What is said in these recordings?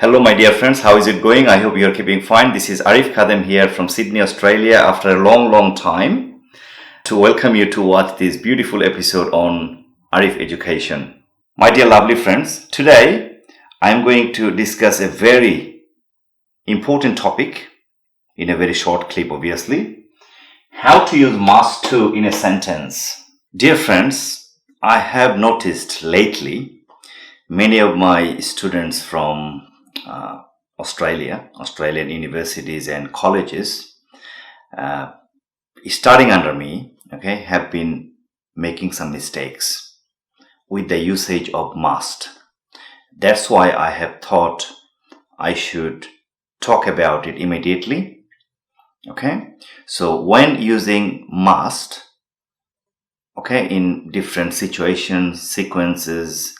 Hello my dear friends, how is it going? I hope you are keeping fine. This is Arif Khadem here from Sydney, Australia after a long time to welcome you to watch this beautiful episode on Arif Education. My dear lovely friends, today I am going to discuss a very important topic in a very short clip obviously. How to use must to in a sentence. Dear friends, I have noticed lately many of my students from Australian universities and colleges studying under me, have been making some mistakes with the usage of must. That's why I have thought I should talk about it immediately. So when using must, in different situations, sequences,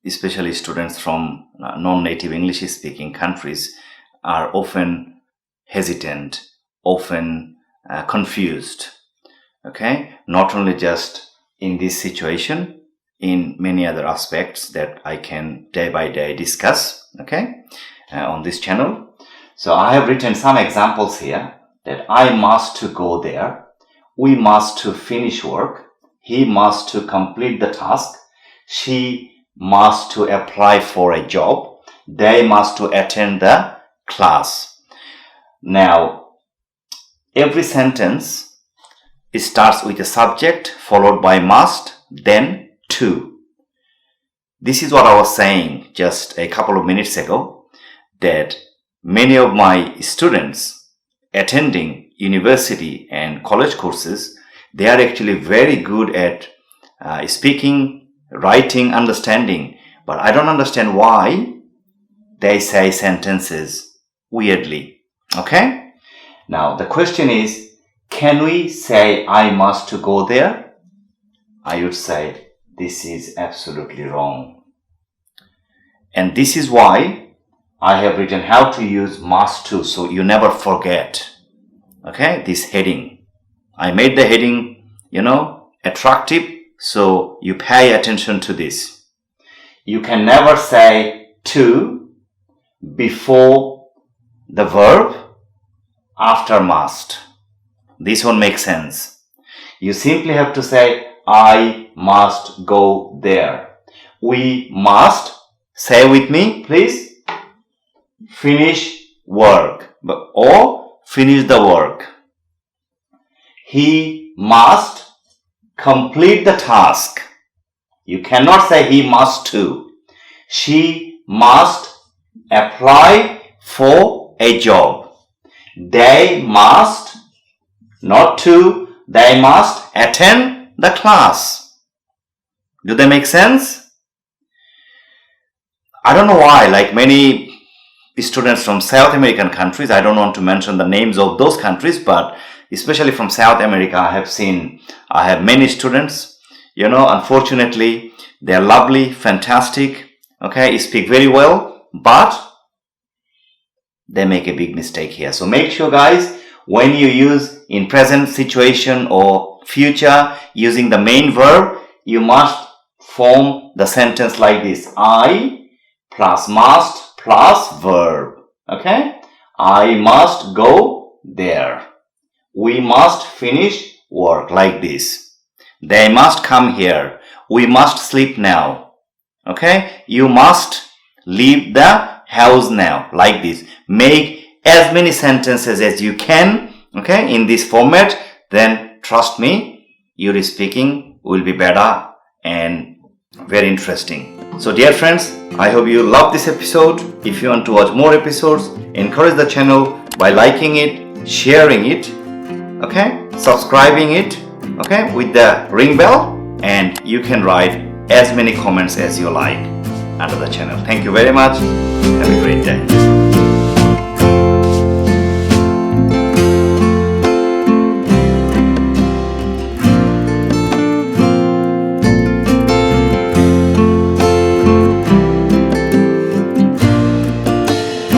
especially students from non-native English-speaking countries are often hesitant, often confused. Not only just in this situation, in many other aspects that I can day by day discuss, on this channel. So I have written some examples here that I must to go there, we must to finish work, he must to complete the task, she must to apply for a job, they must to attend the class. Now, every sentence starts with a subject followed by must, then to. This is what I was saying just a couple of minutes ago, that many of my students attending university and college courses, they are actually very good at speaking, writing, understanding, but I don't understand why they say sentences weirdly. Now the question is, can we say I must to go there? I would say this is absolutely wrong. And this is why I have written how to use must to, so you never forget. This heading. I made the heading, attractive, so you pay attention to this. You can never say to before the verb after must. This one makes sense. You simply have to say I must go there. We must, say with me please, finish work or finish the work. He must complete the task. You cannot say he must to. She must apply for a job. They must, not to, they must attend the class. Do they make sense? I don't know why, like many students from South American countries, I don't want to mention the names of those countries, but especially from South America, I have many students, unfortunately, they are lovely, fantastic, speak very well, but they make a big mistake here. So make sure guys, when you use in present situation or future using the main verb, you must form the sentence like this. I plus must plus verb. I must go there. We must finish work like this. They must come here. We must sleep now. You must leave the house now, like this. Make as many sentences as you can, in this format. Then trust me, your speaking will be better and very interesting. So dear friends, I hope you love this episode. If you want to watch more episodes, encourage the channel by liking it, sharing it, subscribing it, with the ring bell, and you can write as many comments as you like under the channel. Thank you very much. Have a great day.